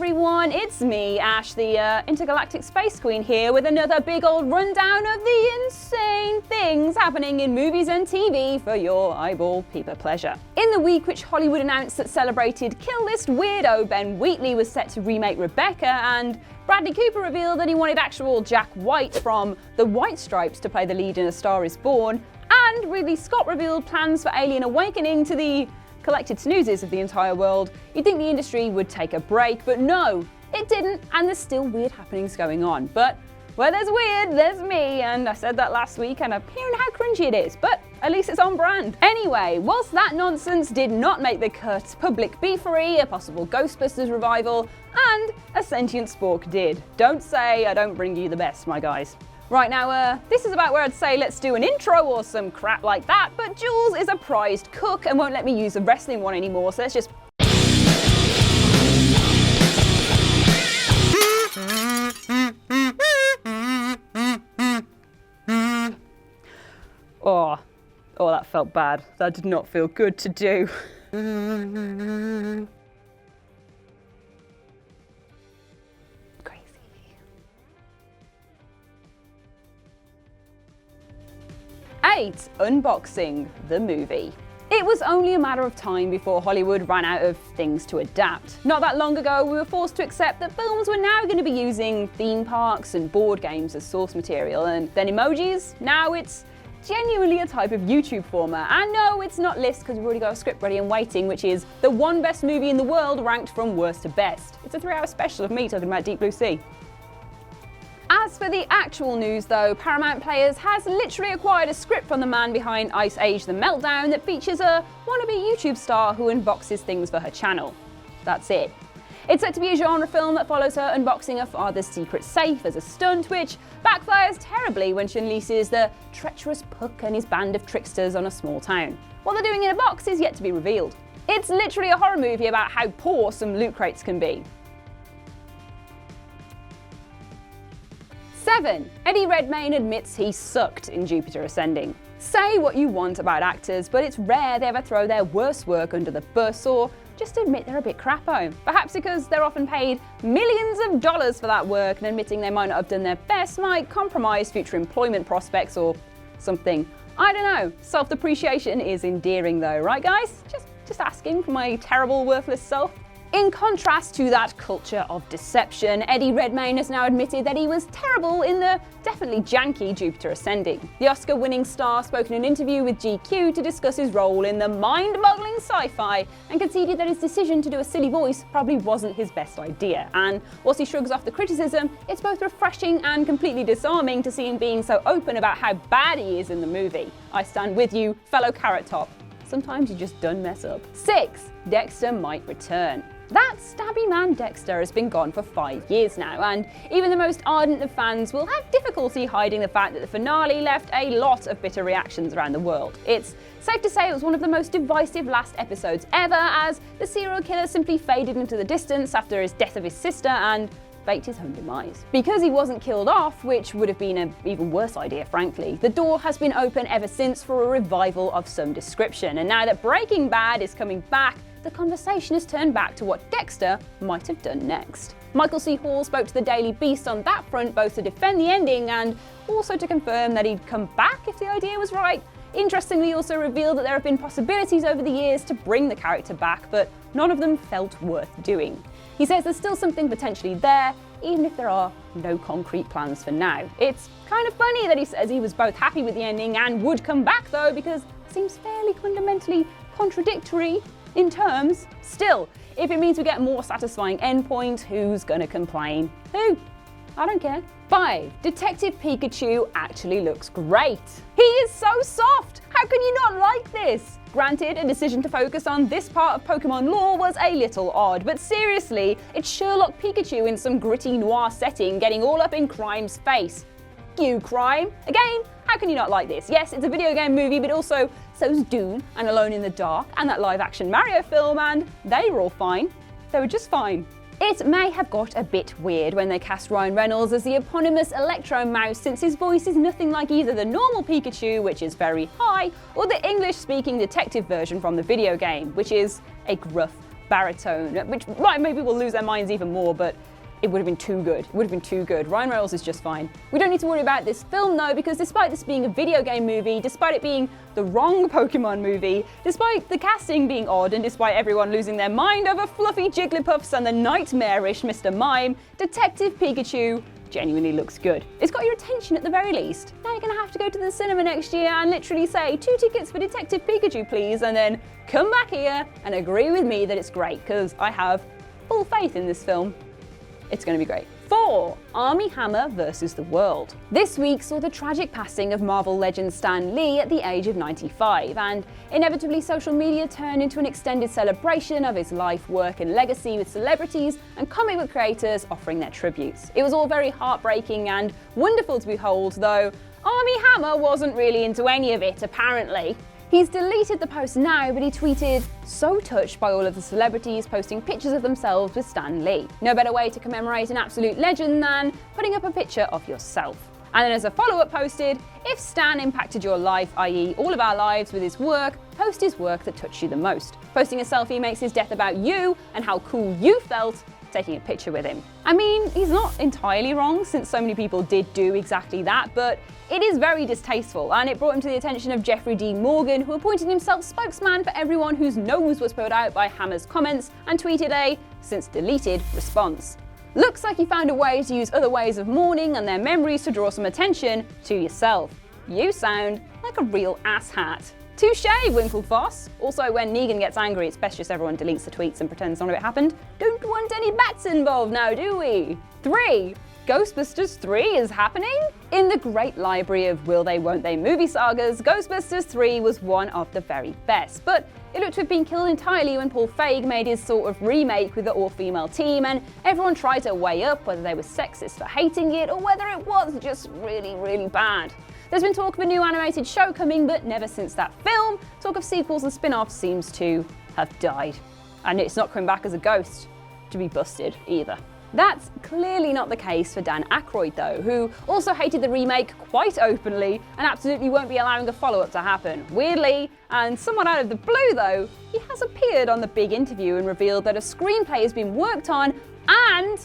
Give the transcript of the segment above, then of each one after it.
everyone, it's me, Ash, the intergalactic space queen here with another big old rundown of the insane things happening in movies and TV for your eyeball peeper pleasure. In the week which Hollywood announced that celebrated kill list weirdo Ben Wheatley was set to remake Rebecca, and Bradley Cooper revealed that he wanted actual Jack White from The White Stripes to play the lead in A Star Is Born, and Ridley Scott revealed plans for Alien Awakening to the collected snoozes of the entire world, you'd think the industry would take a break, but no, it didn't, and there's still weird happenings going on. But where there's weird, there's me, and I said that last week, and I'm hearing how cringy it is, but at least it's on brand. Anyway, whilst that nonsense did not make the cut, public beefery, a possible Ghostbusters revival, and a sentient spork did. Don't say I don't bring you the best, my guys. Right now, this is about where I'd say let's do an intro or some crap like that, but Jules is a prized cook and won't let me use the wrestling one anymore, so let's just... Oh, that felt bad. That did not feel good to do. 8. Unboxing the movie. It was only a matter of time before Hollywood ran out of things to adapt. Not that long ago, we were forced to accept that films were now going to be using theme parks and board games as source material, and then emojis? Now it's genuinely a type of YouTube format. And no, it's not lists because we've already got a script ready and waiting, which is the one best movie in the world ranked from worst to best. It's a 3-hour special of me talking about Deep Blue Sea. As for the actual news though, Paramount PLAYERS has literally acquired a script from the man behind Ice Age The Meltdown that features a wannabe YouTube star who unboxes things for her channel. That's it. It's set to be a genre film that follows her unboxing her father's secret safe as a stunt, which backfires terribly when she unleashes the treacherous Puck and his band of tricksters on a small town. What they're doing in a box is yet to be revealed. It's literally a horror movie about how poor some loot crates can be. 7. Eddie Redmayne admits he sucked in Jupiter Ascending. Say what you want about actors, but it's rare they ever throw their worst work under the bus or just admit they're a bit crapo. Perhaps because they're often paid millions of dollars for that work, and admitting they might not have done their best might compromise future employment prospects or something. I don't know. Self-depreciation is endearing though, right guys? Just asking for my terrible, worthless self. In contrast to that culture of deception, Eddie Redmayne has now admitted that he was terrible in the definitely janky Jupiter Ascending. The Oscar-winning star spoke in an interview with GQ to discuss his role in the mind-boggling sci-fi and conceded that his decision to do a silly voice probably wasn't his best idea. And whilst he shrugs off the criticism, it's both refreshing and completely disarming to see him being so open about how bad he is in the movie. I stand with you, fellow Carrot Top. Sometimes you just done mess up. 6. Dexter might return. That stabby man Dexter has been gone for 5 years now, and even the most ardent of fans will have difficulty hiding the fact that the finale left a lot of bitter reactions around the world. It's safe to say it was one of the most divisive last episodes ever, as the serial killer simply faded into the distance after his death of his sister and faked his own demise. Because he wasn't killed off, which would have been an even worse idea frankly, the door has been open ever since for a revival of some description, and now that Breaking Bad is coming back, the conversation has turned back to what Dexter might have done next. Michael C. Hall spoke to the Daily Beast on that front, both to defend the ending and also to confirm that he'd come back if the idea was right. Interestingly, he also revealed that there have been possibilities over the years to bring the character back, but none of them felt worth doing. He says there's still something potentially there, even if there are no concrete plans for now. It's kind of funny that he says he was both happy with the ending and would come back though, because it seems fairly fundamentally contradictory in terms. Still, if it means we get a more satisfying endpoint, who's gonna complain? Who? I don't care. 5. Detective Pikachu actually looks great. He is so soft! How can you not like this? Granted, a decision to focus on this part of Pokemon lore was a little odd, but seriously, it's Sherlock Pikachu in some gritty noir setting getting all up in crime's face. You crime? Again, how can you not like this? Yes, it's a video game movie, but also so's Dune and Alone in the Dark and that live-action Mario film, and they were all fine. They were just fine. It may have got a bit weird when they cast Ryan Reynolds as the eponymous Electro Mouse, since his voice is nothing like either the normal Pikachu, which is very high, or the English-speaking detective version from the video game, which is a gruff baritone, which right, maybe we'll lose their minds even more, but it would have been too good. It would have been too good. Ryan Reynolds is just fine. We don't need to worry about this film though, because despite this being a video game movie, despite it being the wrong Pokemon movie, despite the casting being odd, and despite everyone losing their mind over fluffy Jigglypuffs and the nightmarish Mr. Mime, Detective Pikachu genuinely looks good. It's got your attention at the very least. Now you're gonna have to go to the cinema next year and literally say 2 tickets for Detective Pikachu please, and then come back here and agree with me that it's great, because I have full faith in this film. It's going to be great. 4. Armie Hammer versus the World. This week saw the tragic passing of Marvel legend Stan Lee at the age of 95, and inevitably social media turned into an extended celebration of his life, work and legacy, with celebrities and comic book creators offering their tributes. It was all very heartbreaking and wonderful to behold, though Armie Hammer wasn't really into any of it, apparently. He's deleted the post now, but he tweeted, "So touched by all of the celebrities posting pictures of themselves with Stan Lee. No better way to commemorate an absolute legend than putting up a picture of yourself." And then as a follow-up posted, "If Stan impacted your life, i.e. all of our lives, with his work, post his work that touched you the most. Posting a selfie makes his death about you and how cool you felt taking a picture with him." I mean, he's not entirely wrong, since so many people did do exactly that, but it is very distasteful, and it brought him to the attention of Jeffrey D. Morgan, who appointed himself spokesman for everyone whose nose was put out by Hammer's comments and tweeted a since deleted response. "Looks like you found a way to use other ways of mourning and their memories to draw some attention to yourself. You sound like a real asshat." Touche, Winklevoss. Also, when Negan gets angry, it's best just everyone deletes the tweets and pretends none of it happened. Don't want any bats involved now, do we? 3. Ghostbusters 3 is happening? In the great library of will they, won't they movie sagas, Ghostbusters 3 was one of the very best, but it looked to have been killed entirely when Paul Feig made his sort of remake with the all-female team, and everyone tried to weigh up whether they were sexist for hating it or whether it was just really, really bad. There's been talk of a new animated show coming, but never since that film, talk of sequels and spin-offs seems to have died. And it's not coming back as a ghost to be busted either. That's clearly not the case for Dan Aykroyd though, who also hated the remake quite openly and absolutely won't be allowing a follow-up to happen. Weirdly, and somewhat out of the blue though, he has appeared on The Big Interview and revealed that a screenplay has been worked on and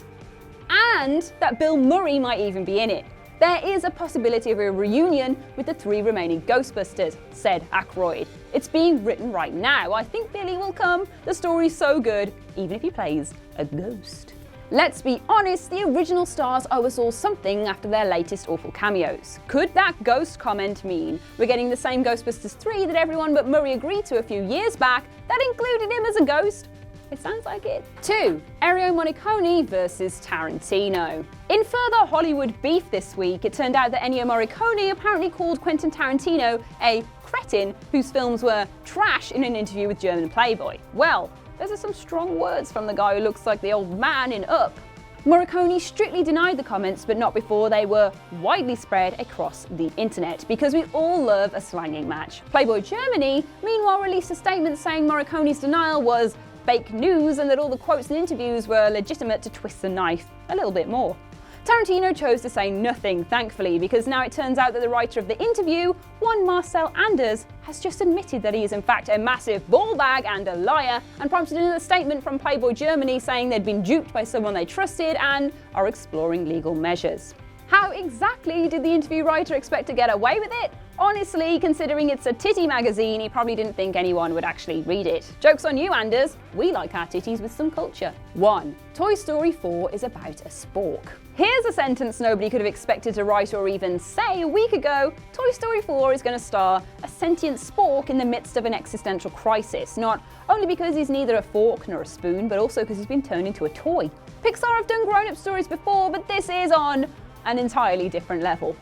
that Bill Murray might even be in it. There is a possibility of a reunion with the 3 remaining Ghostbusters, said Aykroyd. "It's being written right now. I think Billy will come. The story's so good, even if he plays a ghost." Let's be honest, the original stars owe us all something after their latest awful cameos. Could that ghost comment mean we're getting the same Ghostbusters 3 that everyone but Murray agreed to a few years back that included him as a ghost? It sounds like it. 2. Ennio Morricone versus Tarantino. In further Hollywood beef this week, it turned out that Ennio Morricone apparently called Quentin Tarantino a cretin whose films were trash in an interview with German Playboy. Well, those are some strong words from the guy who looks like the old man in Up. Morricone strictly denied the comments, but not before they were widely spread across the internet, because we all love a slanging match. Playboy Germany, meanwhile, released a statement saying Morricone's denial was fake news and that all the quotes and interviews were legitimate to twist the knife a little bit more. Tarantino chose to say nothing, thankfully, because now it turns out that the writer of the interview, one Marcel Anders, has just admitted that he is in fact a massive ballbag and a liar, and prompted another statement from Playboy Germany saying they'd been duped by someone they trusted and are exploring legal measures. How exactly did the interview writer expect to get away with it? Honestly, considering it's a titty magazine, he probably didn't think anyone would actually read it. Joke's on you, Anders. We like our titties with some culture. 1. Toy Story 4 is about a spork. Here's a sentence nobody could have expected to write or even say a week ago. Toy Story 4 is going to star a sentient spork in the midst of an existential crisis, not only because he's neither a fork nor a spoon, but also because he's been turned into a toy. Pixar have done grown-up stories before, but this is on an entirely different level.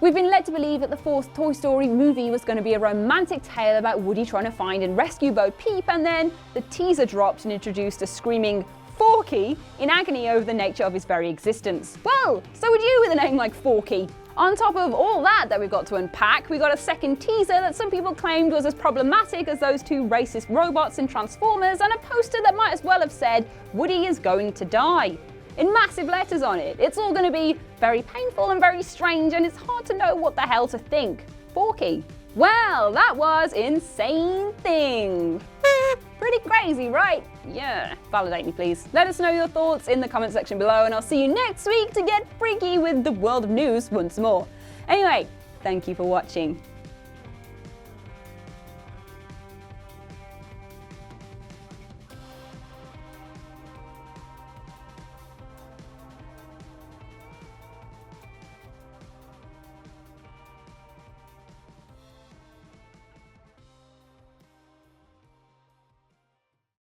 We've been led to believe that the 4th Toy Story movie was going to be a romantic tale about Woody trying to find and rescue Bo Peep, and then the teaser dropped and introduced a screaming Forky in agony over the nature of his very existence. Well, so would you with a name like Forky. On top of all that we've got to unpack, we got a second teaser that some people claimed was as problematic as those 2 racist robots in Transformers, and a poster that might as well have said, "Woody is going to die," in massive letters on it. It's all going to be very painful and very strange, and it's hard to know what the hell to think. Forky. Well, that was Insane Thing. Pretty crazy, right? Yeah, validate me please. Let us know your thoughts in the comment section below, and I'll see you next week to get freaky with the world of news once more. Anyway, thank you for watching.